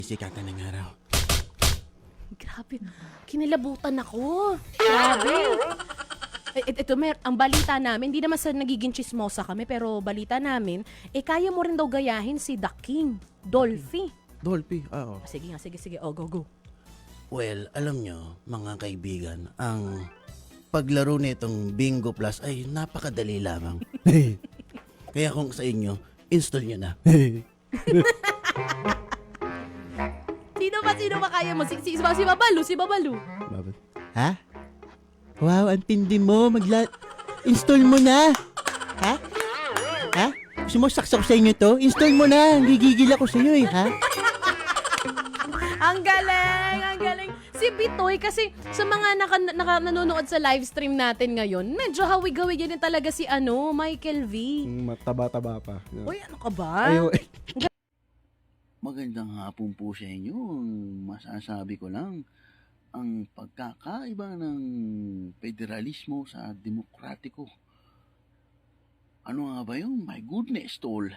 Sikatan ng araw. Grabe, kinilabutan ako. Grabe. Ito, ang balita namin, hindi naman sa nagiging chismosa kami, pero balita namin, kaya mo rin daw gayahin si The King, Dolphy. Dolphy, oo. Sige nga, sige. Oh, go. Well, alam nyo, mga kaibigan, ang paglaro nitong Bingo Plus ay napakadali lamang. Kaya kung sa inyo, install nyo na. Sino ba kaya mo? Si Babalu. Ha? Wow, ang tindi mo. Install mo na. Ha? Ha? Gusto mo saksak sa inyo to? Install mo na. Gigigil ako sa iyo ha? Ang galing. Si Bitoy, kasi sa mga nanonood sa live stream natin ngayon, medyo hawig-hawig din talaga si Michael V. Mataba-taba pa. Uy, ano ka ba? Magandang hapon po sa inyo. Masasabi ko lang, ang pagkakaiba ng federalismo sa demokratiko. Ano nga ba yun? My goodness, tol.